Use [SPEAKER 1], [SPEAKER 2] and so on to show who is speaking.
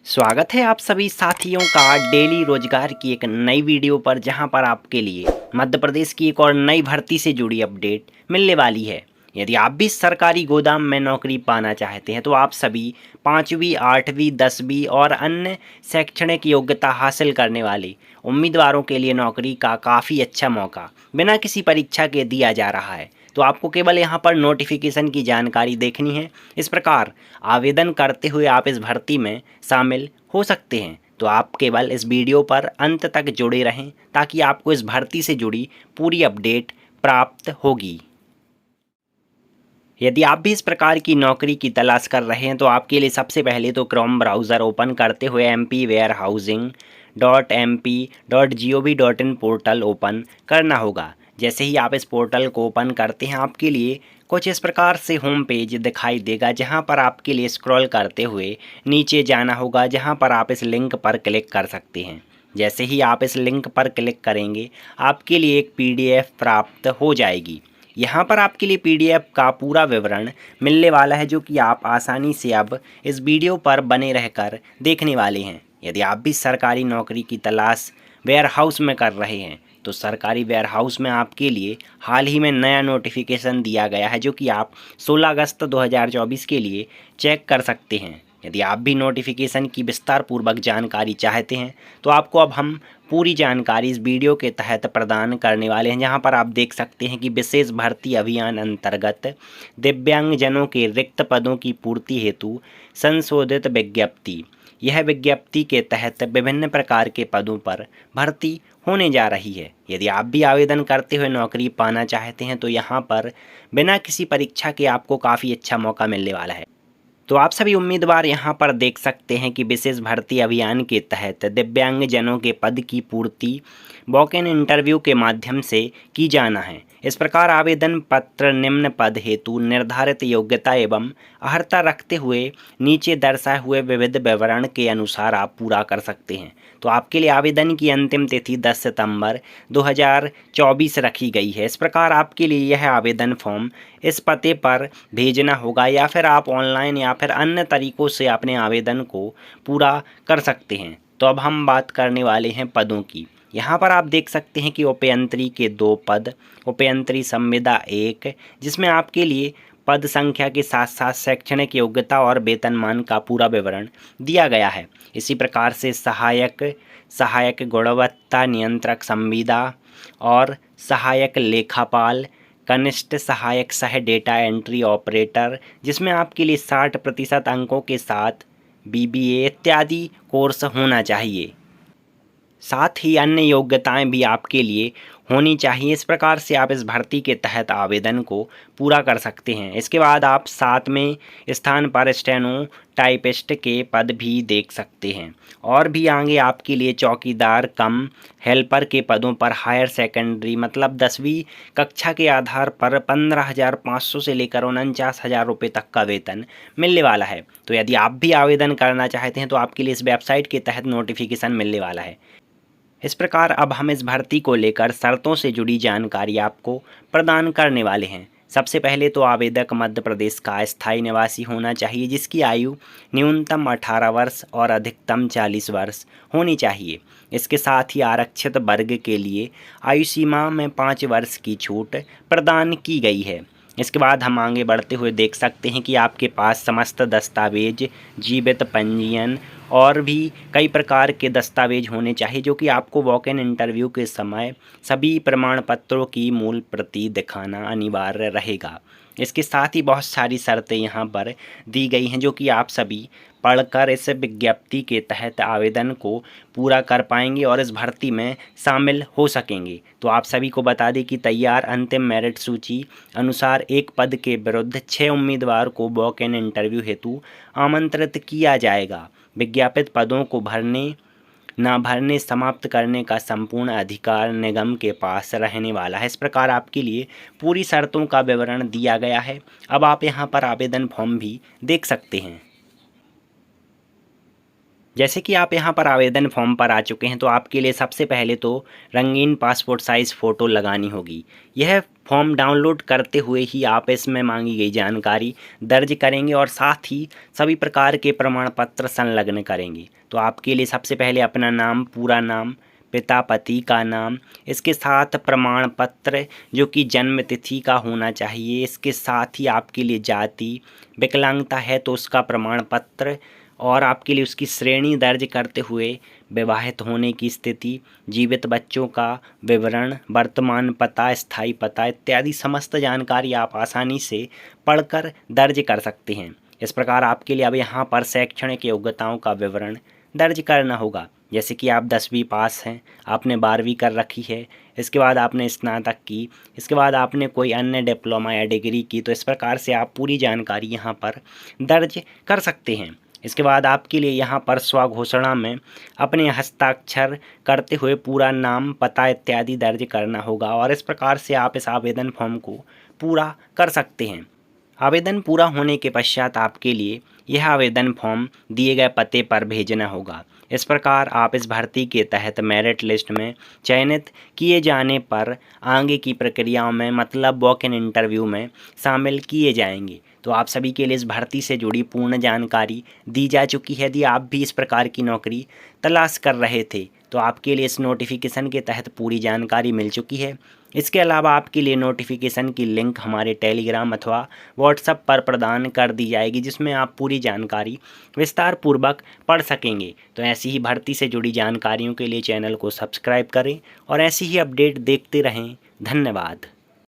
[SPEAKER 1] स्वागत है आप सभी साथियों का डेली रोजगार की एक नई वीडियो पर, जहां पर आपके लिए मध्य प्रदेश की एक और नई भर्ती से जुड़ी अपडेट मिलने वाली है। यदि आप भी सरकारी गोदाम में नौकरी पाना चाहते हैं तो आप सभी 5वीं, 8वीं, 10वीं और अन्य शैक्षणिक योग्यता हासिल करने वाले उम्मीदवारों के लिए नौकरी का काफ़ी अच्छा मौका बिना किसी परीक्षा के दिया जा रहा है। तो आपको केवल यहाँ पर नोटिफिकेशन की जानकारी देखनी है। इस प्रकार आवेदन करते हुए आप इस भर्ती में शामिल हो सकते हैं। तो आप केवल इस वीडियो पर अंत तक जुड़े रहें ताकि आपको इस भर्ती से जुड़ी पूरी अपडेट प्राप्त होगी। यदि आप भी इस प्रकार की नौकरी की तलाश कर रहे हैं तो आपके लिए सबसे पहले तो क्रोम ब्राउज़र ओपन करते हुए mp-warehousing.mp.gov.in पोर्टल ओपन करना होगा। जैसे ही आप इस पोर्टल को ओपन करते हैं आपके लिए कुछ इस प्रकार से होम पेज दिखाई देगा, जहां पर आपके लिए स्क्रॉल करते हुए नीचे जाना होगा, जहां पर आप इस लिंक पर क्लिक कर सकते हैं। जैसे ही आप इस लिंक पर क्लिक करेंगे आपके लिए एक पीडीएफ प्राप्त हो जाएगी। यहाँ पर आपके लिए पीडीएफ का पूरा विवरण मिलने वाला है, जो कि आप आसानी से अब इस वीडियो पर बने रहकर देखने वाले हैं। यदि आप भी सरकारी नौकरी की तलाश वेयर हाउस में कर रहे हैं तो सरकारी वेयर हाउस में आपके लिए हाल ही में नया नोटिफिकेशन दिया गया है, जो कि आप 16 अगस्त 2024 के लिए चेक कर सकते हैं। यदि आप भी नोटिफिकेशन की विस्तार पूर्वक जानकारी चाहते हैं तो आपको अब हम पूरी जानकारी इस वीडियो के तहत प्रदान करने वाले हैं। जहां पर आप देख सकते हैं कि विशेष भर्ती अभियान अंतर्गत दिव्यांगजनों के रिक्त पदों की पूर्ति हेतु संशोधित विज्ञप्ति। यह विज्ञप्ति के तहत विभिन्न प्रकार के पदों पर भर्ती होने जा रही है। यदि आप भी आवेदन करते हुए नौकरी पाना चाहते हैं तो यहाँ पर बिना किसी परीक्षा के आपको काफ़ी अच्छा मौका मिलने वाला है। तो आप सभी उम्मीदवार यहाँ पर देख सकते हैं कि विशेष भर्ती अभियान के तहत दिव्यांगजनों के पद की पूर्ति वॉक इन इंटरव्यू के माध्यम से की जाना है। इस प्रकार आवेदन पत्र निम्न पद हेतु निर्धारित योग्यता एवं अर्हता रखते हुए नीचे दर्शाए हुए विविध विवरण के अनुसार आप पूरा कर सकते हैं। तो आपके लिए आवेदन की अंतिम तिथि 10 सितंबर 2024 रखी गई है। इस प्रकार आपके लिए यह आवेदन फॉर्म इस पते पर भेजना होगा, या फिर आप ऑनलाइन या फिर अन्य तरीक़ों से अपने आवेदन को पूरा कर सकते हैं। तो अब हम बात करने वाले हैं पदों की। यहाँ पर आप देख सकते हैं कि उपयंत्री के 2 पद, उपयंत्री संविदा 1, जिसमें आपके लिए पद संख्या के साथ साथ शैक्षणिक योग्यता और वेतनमान का पूरा विवरण दिया गया है। इसी प्रकार से सहायक गुणवत्ता नियंत्रक संविदा और सहायक लेखापाल, कनिष्ठ सहायक सह डेटा एंट्री ऑपरेटर, जिसमें आपके लिए 60% अंकों के साथ बीबीए इत्यादि कोर्स होना चाहिए। साथ ही अन्य योग्यताएं भी आपके लिए होनी चाहिए। इस प्रकार से आप इस भर्ती के तहत आवेदन को पूरा कर सकते हैं। इसके बाद आप 7वें स्थान पर स्टेनो टाइपिस्ट के पद भी देख सकते हैं। और भी आगे आपके लिए चौकीदार कम हेल्पर के पदों पर हायर सेकेंडरी मतलब 10वीं कक्षा के आधार पर 15,500 से लेकर 49,000 रुपये तक का वेतन मिलने वाला है। तो यदि आप भी आवेदन करना चाहते हैं तो आपके लिए इस वेबसाइट के तहत नोटिफिकेशन मिलने वाला है। इस प्रकार अब हम इस भर्ती को लेकर शर्तों से जुड़ी जानकारी आपको प्रदान करने वाले हैं। सबसे पहले तो आवेदक मध्य प्रदेश का स्थायी निवासी होना चाहिए, जिसकी आयु न्यूनतम 18 वर्ष और अधिकतम 40 वर्ष होनी चाहिए। इसके साथ ही आरक्षित वर्ग के लिए आयु सीमा में 5 वर्ष की छूट प्रदान की गई है। इसके बाद हम आगे बढ़ते हुए देख सकते हैं कि आपके पास समस्त दस्तावेज, जीवित पंजीयन और भी कई प्रकार के दस्तावेज होने चाहिए, जो कि आपको वॉक इन इंटरव्यू के समय सभी प्रमाण पत्रों की मूल प्रति दिखाना अनिवार्य रहेगा। इसके साथ ही बहुत सारी शर्तें यहाँ पर दी गई हैं, जो कि आप सभी पढ़कर इस विज्ञप्ति के तहत आवेदन को पूरा कर पाएंगे और इस भर्ती में शामिल हो सकेंगे। तो आप सभी को बता दें कि तैयार अंतिम मेरिट सूची अनुसार एक पद के विरुद्ध 6 उम्मीदवार को वॉक इन इंटरव्यू हेतु आमंत्रित किया जाएगा। विज्ञापित पदों को भरने न भरने समाप्त करने का संपूर्ण अधिकार निगम के पास रहने वाला है। इस प्रकार आपके लिए पूरी शर्तों का विवरण दिया गया है। अब आप यहाँ पर आवेदन फॉर्म भी देख सकते हैं। जैसे कि आप यहाँ पर आवेदन फॉर्म पर आ चुके हैं तो आपके लिए सबसे पहले तो रंगीन पासपोर्ट साइज़ फ़ोटो लगानी होगी। यह फॉर्म डाउनलोड करते हुए ही आप इसमें मांगी गई जानकारी दर्ज करेंगे और साथ ही सभी प्रकार के प्रमाण पत्र संलग्न करेंगे। तो आपके लिए सबसे पहले अपना नाम, पूरा नाम, पिता पति का नाम, इसके साथ प्रमाण पत्र जो कि जन्म तिथि का होना चाहिए, इसके साथ ही आपके लिए जाति, विकलांगता है तो उसका प्रमाण पत्र और आपके लिए उसकी श्रेणी दर्ज करते हुए विवाहित होने की स्थिति, जीवित बच्चों का विवरण, वर्तमान पता, स्थायी पता इत्यादि समस्त जानकारी आप आसानी से पढ़कर दर्ज कर सकते हैं। इस प्रकार आपके लिए अब यहाँ पर शैक्षणिक योग्यताओं का विवरण दर्ज करना होगा। जैसे कि आप 10वीं पास हैं, आपने 12वीं कर रखी है, इसके बाद आपने स्नातक की, इसके बाद आपने कोई अन्य डिप्लोमा या डिग्री की, तो इस प्रकार से आप पूरी जानकारी यहाँ पर दर्ज कर सकते हैं। इसके बाद आपके लिए यहाँ पर स्वघोषणा में अपने हस्ताक्षर करते हुए पूरा नाम, पता इत्यादि दर्ज करना होगा और इस प्रकार से आप इस आवेदन फॉर्म को पूरा कर सकते हैं। आवेदन पूरा होने के पश्चात आपके लिए यह आवेदन फॉर्म दिए गए पते पर भेजना होगा। इस प्रकार आप इस भर्ती के तहत मेरिट लिस्ट में चयनित किए जाने पर आगे की प्रक्रियाओं में मतलब वॉक इन इंटरव्यू में शामिल किए जाएंगे। तो आप सभी के लिए इस भर्ती से जुड़ी पूर्ण जानकारी दी जा चुकी है। यदि आप भी इस प्रकार की नौकरी तलाश कर रहे थे तो आपके लिए इस नोटिफिकेशन के तहत पूरी जानकारी मिल चुकी है। इसके अलावा आपके लिए नोटिफिकेशन की लिंक हमारे टेलीग्राम अथवा व्हाट्सएप पर प्रदान कर दी जाएगी, जिसमें आप पूरी जानकारी विस्तार पूर्वक पढ़ सकेंगे। तो ऐसी ही भर्ती से जुड़ी जानकारियों के लिए चैनल को सब्सक्राइब करें और ऐसी ही अपडेट देखते रहें। धन्यवाद।